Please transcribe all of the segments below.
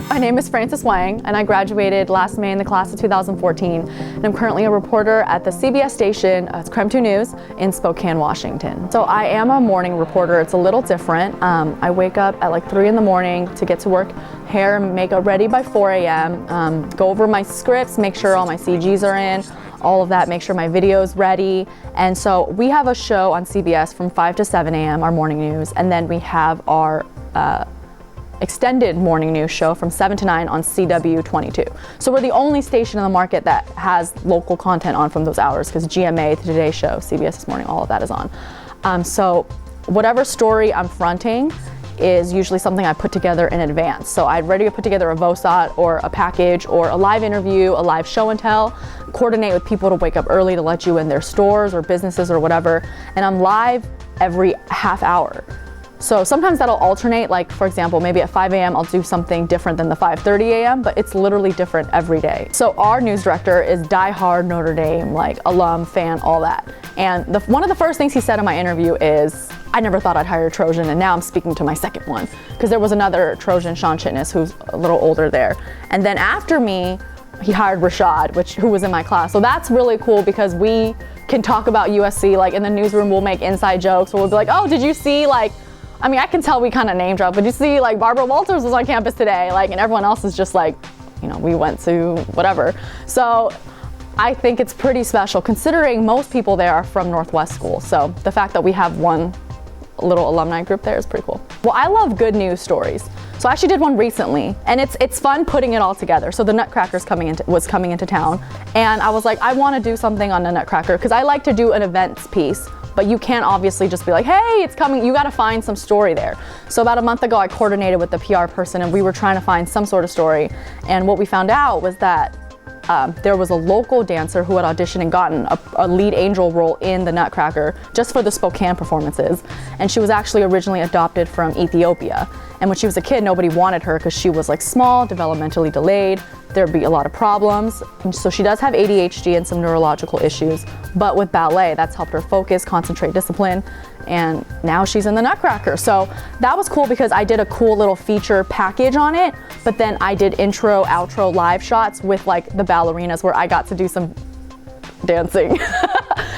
My name is Frances Wang, and I graduated last May in the class of 2014, and I'm currently a reporter at the CBS station, it's KREM-TV News, in Spokane, Washington. So I am a morning reporter. It's a little different. I wake up at like 3 in the morning to get to work, hair and makeup ready by 4 a.m., go over my scripts, make sure all my CGs are in, all of that, make sure my video's ready. And so we have a show on CBS from 5 to 7 a.m., our morning news, and then we have our extended morning news show from 7 to 9 on CW22. So we're the only station in the market that has local content on from those hours, because GMA, the Today Show, CBS This Morning, all of that is on. So whatever story I'm fronting is usually something I put together in advance. So I'd ready to put together a VOSOT or a package or a live interview, a live show and tell, coordinate with people to wake up early to let you in their stores or businesses or whatever. And I'm live every half hour. So sometimes that'll alternate, like for example, maybe at 5 a.m. I'll do something different than the 5:30 a.m., but it's literally different every day. So our news director is diehard Notre Dame, like alum, fan, all that. And one of the first things he said in my interview is, I never thought I'd hire a Trojan, and now I'm speaking to my second one. Because there was another Trojan, Sean Chitness, who's a little older there. And then after me, he hired Rashad, who was in my class. So that's really cool because we can talk about USC, like in the newsroom we'll make inside jokes, or we'll be like, oh, did you see like, I mean, I can tell we kind of name drop, but you see like Barbara Walters was on campus today, like, and everyone else is just like, you know, we went to whatever. So I think it's pretty special considering most people there are from Northwest school. So the fact that we have one little alumni group there is pretty cool. Well, I love good news stories. So I actually did one recently, and it's fun putting it all together. So the Nutcracker's was coming into town, and I was like, I want to do something on the Nutcracker because I like to do an events piece. But you can't obviously just be like, hey, it's coming. You got to find some story there. So about a month ago, I coordinated with the PR person, and we were trying to find some sort of story. And what we found out was that there was a local dancer who had auditioned and gotten a lead angel role in the Nutcracker just for the Spokane performances. And she was actually originally adopted from Ethiopia. And when she was a kid, nobody wanted her because she was like small, developmentally delayed. There'd be a lot of problems. And so she does have ADHD and some neurological issues, but with ballet, that's helped her focus, concentrate, discipline, and now she's in the Nutcracker. So that was cool because I did a cool little feature package on it, but then I did intro, outro live shots with like the ballerinas where I got to do some dancing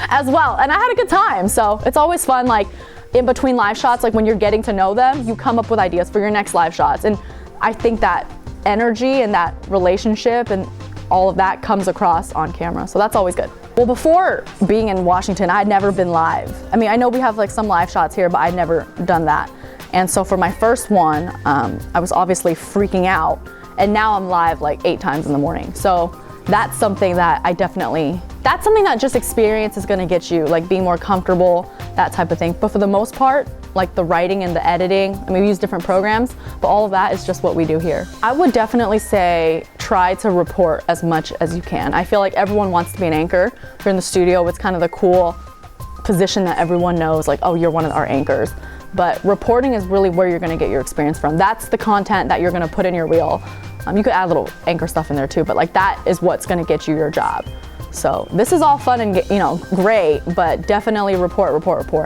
as well. And I had a good time. So it's always fun, like in between live shots, like when you're getting to know them, you come up with ideas for your next live shots. And I think that energy and that relationship and all of that comes across on camera. So that's always good. Well, before being in Washington, I'd never been live. I mean, I know we have like some live shots here, but I'd never done that. And so for my first one, I was obviously freaking out. And now I'm live like 8 times in the morning. So that's something that that's something that just experience is gonna get you, like being more comfortable, that type of thing. But for the most part, like the writing and the editing, I mean, we use different programs, but all of that is just what we do here. I would definitely say try to report as much as you can. I feel like everyone wants to be an anchor. If you're in the studio, it's kind of the cool position that everyone knows, like, oh, you're one of our anchors. But reporting is really where you're gonna get your experience from. That's the content that you're gonna put in your reel. You could add little anchor stuff in there too, but like that is what's gonna get you your job. So this is all fun and, you know, great, but definitely report,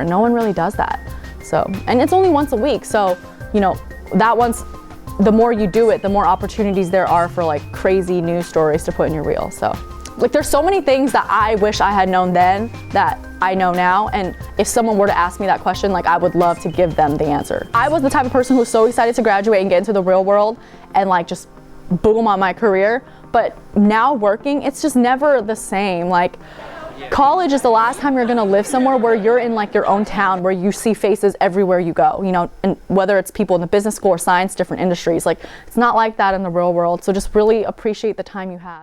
and no one really does that. So, and it's only once a week, so, you know, the more you do it, the more opportunities there are for like crazy news stories to put in your reel. So, like there's so many things that I wish I had known then that I know now, and if someone were to ask me that question, like I would love to give them the answer. I was the type of person who was so excited to graduate and get into the real world and like just boom on my career, but now working, it's just never the same. Like college is the last time you're gonna live somewhere where you're in like your own town, where you see faces everywhere you go, you know, and whether it's people in the business school or science, different industries, like it's not like that in the real world. So just really appreciate the time you have.